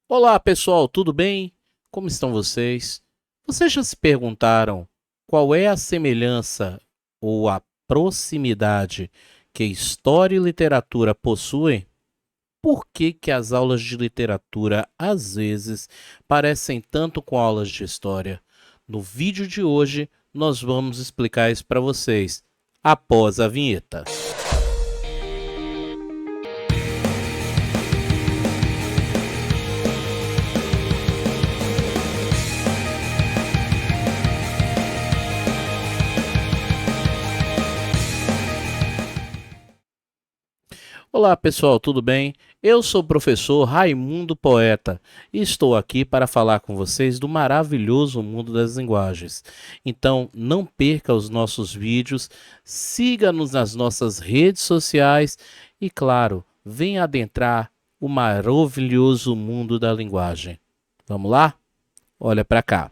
Olá, pessoal, tudo bem? Como estão vocês? Vocês já se perguntaram qual é a semelhança ou a proximidade que história e literatura possuem? Por que que as aulas de literatura às vezes parecem tanto com aulas de história? No vídeo de hoje, nós vamos explicar isso para vocês após a vinheta. Olá, pessoal, tudo bem? Eu sou o professor Raimundo Poeta e estou aqui para falar com vocês do maravilhoso mundo das linguagens. Então, não perca os nossos vídeos, siga-nos nas nossas redes sociais e, claro, venha adentrar o maravilhoso mundo da linguagem. Vamos lá? Olha para cá.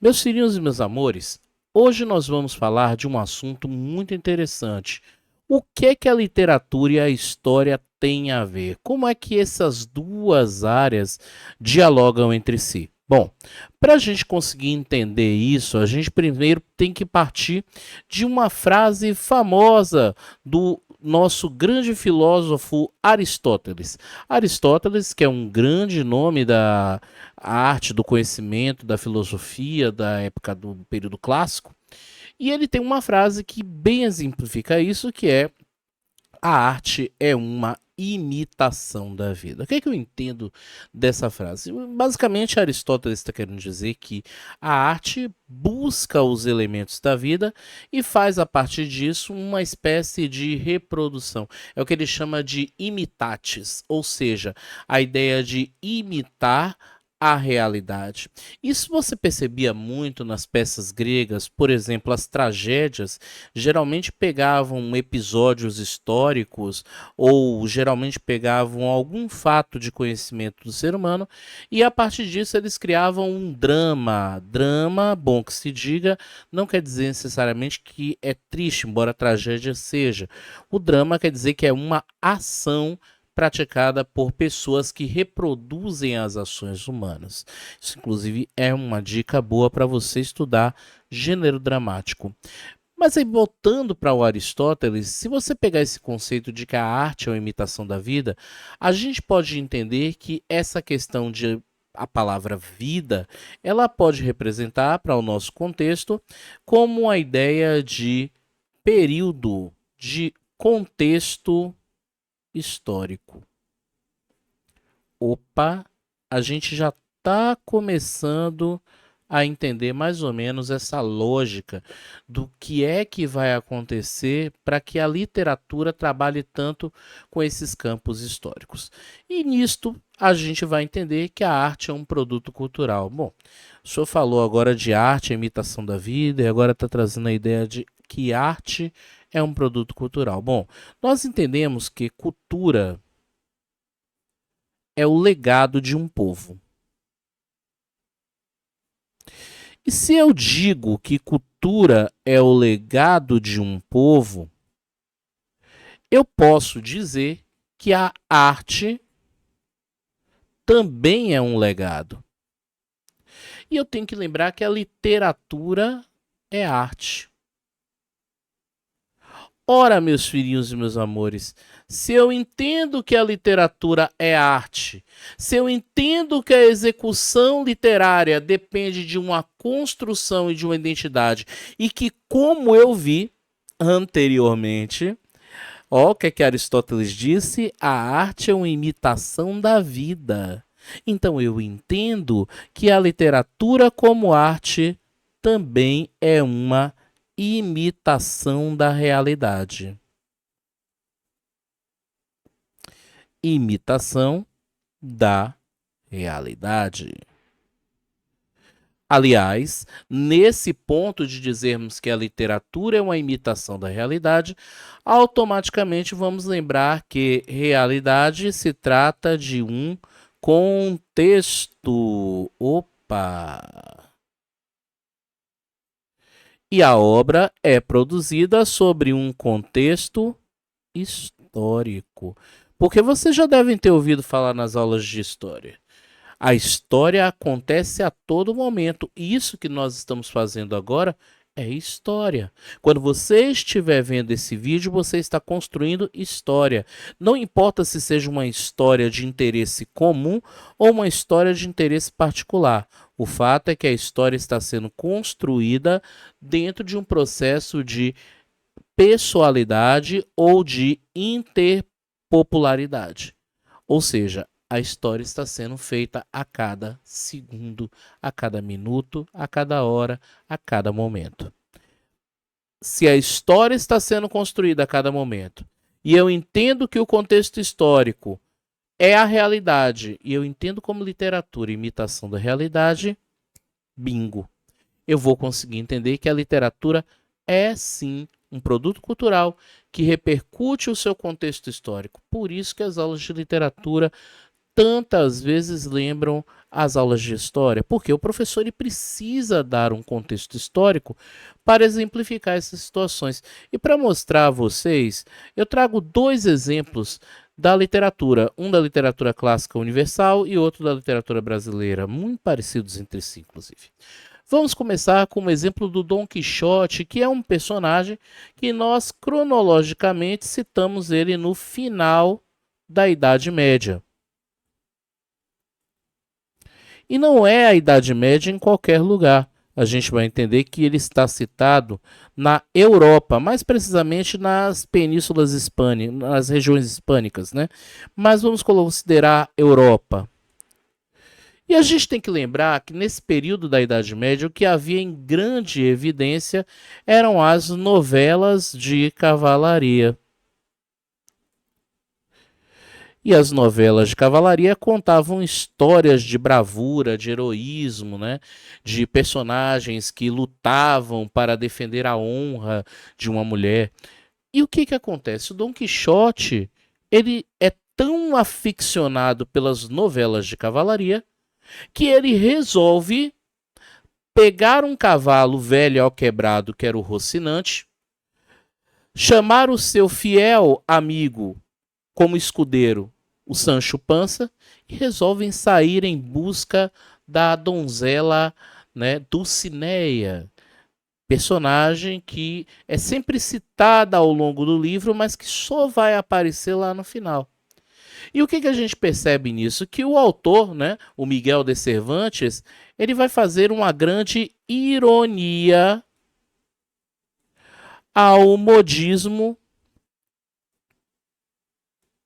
Meus filhinhos e meus amores, hoje nós vamos falar de um assunto muito interessante. O que é que a literatura e a história têm a ver? Como é que essas duas áreas dialogam entre si? Bom, para a gente conseguir entender isso, a gente primeiro tem que partir de uma frase famosa do nosso grande filósofo Aristóteles. Aristóteles, que é um grande nome da arte, do conhecimento, da filosofia da época do período clássico, e ele tem uma frase que bem exemplifica isso, que é: a arte é uma imitação da vida. O que é que eu entendo dessa frase? Basicamente, Aristóteles está querendo dizer que a arte busca os elementos da vida e faz a partir disso uma espécie de reprodução. É o que ele chama de imitatis, ou seja, a ideia de imitar a realidade. Isso você percebia muito nas peças gregas, por exemplo, as tragédias geralmente pegavam episódios históricos ou geralmente pegavam algum fato de conhecimento do ser humano e a partir disso eles criavam um drama. Drama, bom que se diga, não quer dizer necessariamente que é triste, embora a tragédia seja. O drama quer dizer que é uma ação praticada por pessoas que reproduzem as ações humanas. Isso, inclusive, é uma dica boa para você estudar gênero dramático. Mas aí, voltando para o Aristóteles, se você pegar esse conceito de que a arte é uma imitação da vida, a gente pode entender que essa questão de a palavra vida, ela pode representar para o nosso contexto como a ideia de período, de contexto histórico. Opa, a gente já está começando a entender mais ou menos essa lógica do que é que vai acontecer para que a literatura trabalhe tanto com esses campos históricos. E nisto a gente vai entender que a arte é um produto cultural. Bom, o senhor falou agora de arte, a imitação da vida, e agora está trazendo a ideia de que arte é um produto cultural. Bom, nós entendemos que cultura é o legado de um povo. E se eu digo que cultura é o legado de um povo, eu posso dizer que a arte também é um legado. E eu tenho que lembrar que a literatura é arte. Ora, meus filhinhos e meus amores, se eu entendo que a literatura é arte, se eu entendo que a execução literária depende de uma construção e de uma identidade, e que, como eu vi anteriormente, ó, o que é que Aristóteles disse? A arte é uma imitação da vida. Então eu entendo que a literatura como arte também é uma imitação da realidade. Imitação da realidade. Aliás, nesse ponto de dizermos que a literatura é uma imitação da realidade, automaticamente vamos lembrar que realidade se trata de um contexto. Opa! E a obra é produzida sobre um contexto histórico. Porque vocês já devem ter ouvido falar nas aulas de história. A história acontece a todo momento. Isso que nós estamos fazendo agora é história. Quando você estiver vendo esse vídeo, você está construindo história. Não importa se seja uma história de interesse comum ou uma história de interesse particular. O fato é que a história está sendo construída dentro de um processo de pessoalidade ou de interpopularidade. Ou seja, a história está sendo feita a cada segundo, a cada minuto, a cada hora, a cada momento. Se a história está sendo construída a cada momento, e eu entendo que o contexto histórico é a realidade, e eu entendo como literatura imitação da realidade, bingo. Eu vou conseguir entender que a literatura é sim um produto cultural que repercute o seu contexto histórico. Por isso que as aulas de literatura tantas vezes lembram as aulas de história, porque o professor ele precisa dar um contexto histórico para exemplificar essas situações. E para mostrar a vocês, eu trago dois exemplos da literatura, um da literatura clássica universal e outro da literatura brasileira, muito parecidos entre si, inclusive. Vamos começar com um exemplo do Dom Quixote, que é um personagem que nós cronologicamente citamos ele no final da Idade Média. E não é a Idade Média em qualquer lugar. A gente vai entender que ele está citado na Europa, mais precisamente nas penínsulas hispânicas, nas regiões hispânicas, né? Mas vamos considerar Europa. E a gente tem que lembrar que nesse período da Idade Média o que havia em grande evidência eram as novelas de cavalaria. E as novelas de cavalaria contavam histórias de bravura, de heroísmo, né? De personagens que lutavam para defender a honra de uma mulher. E o que acontece? O Dom Quixote, ele é tão aficionado pelas novelas de cavalaria que ele resolve pegar um cavalo velho ao quebrado, que era o Rocinante, chamar o seu fiel amigo como escudeiro, o Sancho Panza, e resolvem sair em busca da donzela, né, Dulcinea, personagem que é sempre citada ao longo do livro, mas que só vai aparecer lá no final. E o que a gente percebe nisso? Que o autor, né, o Miguel de Cervantes, ele vai fazer uma grande ironia ao modismo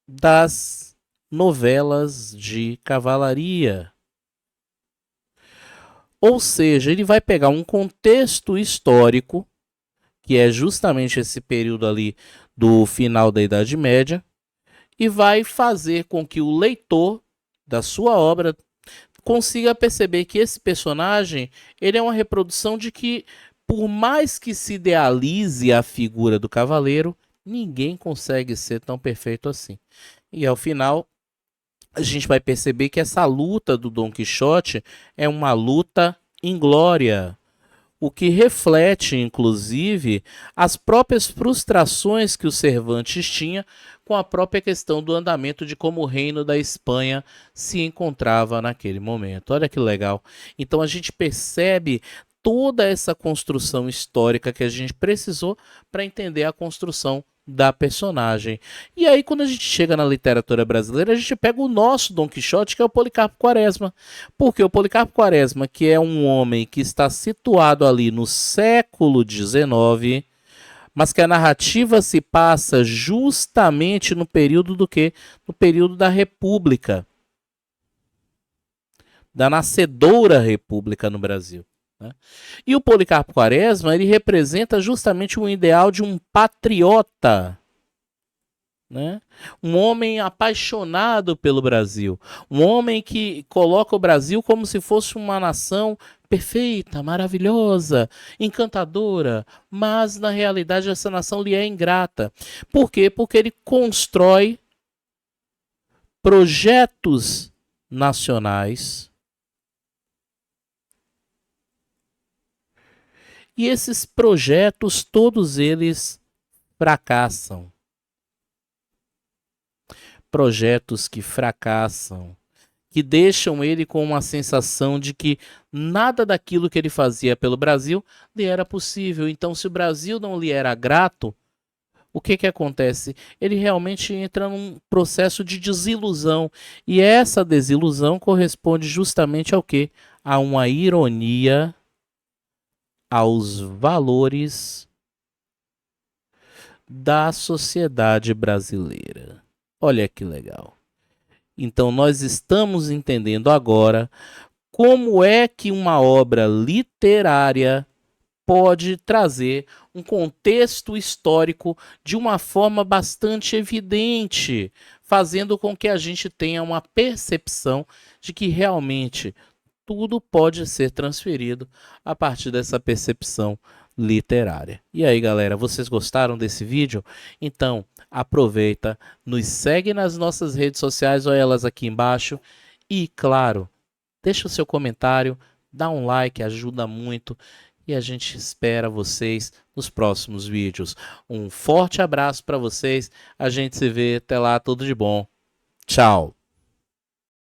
das novelas de cavalaria. Ou seja, ele vai pegar um contexto histórico, que é justamente esse período ali do final da Idade Média, e vai fazer com que o leitor da sua obra consiga perceber que esse personagem ele é uma reprodução de que, por mais que se idealize a figura do cavaleiro, ninguém consegue ser tão perfeito assim. E ao final, a gente vai perceber que essa luta do Dom Quixote é uma luta inglória, o que reflete, inclusive, as próprias frustrações que o Cervantes tinha com a própria questão do andamento de como o reino da Espanha se encontrava naquele momento. Olha que legal. Então a gente percebe toda essa construção histórica que a gente precisou para entender a construção da personagem. E aí, quando a gente chega na literatura brasileira, a gente pega o nosso Dom Quixote, que é o Policarpo Quaresma. Porque o Policarpo Quaresma, que é um homem que está situado ali no século XIX, mas que a narrativa se passa justamente no período do quê? No período da República. Da nascedoura República no Brasil. Né? E o Policarpo Quaresma, ele representa justamente o ideal de um patriota, né? Um homem apaixonado pelo Brasil, um homem que coloca o Brasil como se fosse uma nação perfeita, maravilhosa, encantadora, mas na realidade essa nação lhe é ingrata. Por quê? Porque ele constrói projetos nacionais. E esses projetos, todos eles fracassam. Projetos que fracassam, que deixam ele com uma sensação de que nada daquilo que ele fazia pelo Brasil lhe era possível. Então, se o Brasil não lhe era grato, o que que acontece? Ele realmente entra num processo de desilusão. E essa desilusão corresponde justamente ao quê? A uma ironia aos valores da sociedade brasileira. Olha que legal. Então, nós estamos entendendo agora como é que uma obra literária pode trazer um contexto histórico de uma forma bastante evidente, fazendo com que a gente tenha uma percepção de que realmente tudo pode ser transferido a partir dessa percepção literária. E aí, galera, vocês gostaram desse vídeo? Então, aproveita, nos segue nas nossas redes sociais, olha elas aqui embaixo. E, claro, deixa o seu comentário, dá um like, ajuda muito. E a gente espera vocês nos próximos vídeos. Um forte abraço para vocês. A gente se vê. Até lá, tudo de bom. Tchau.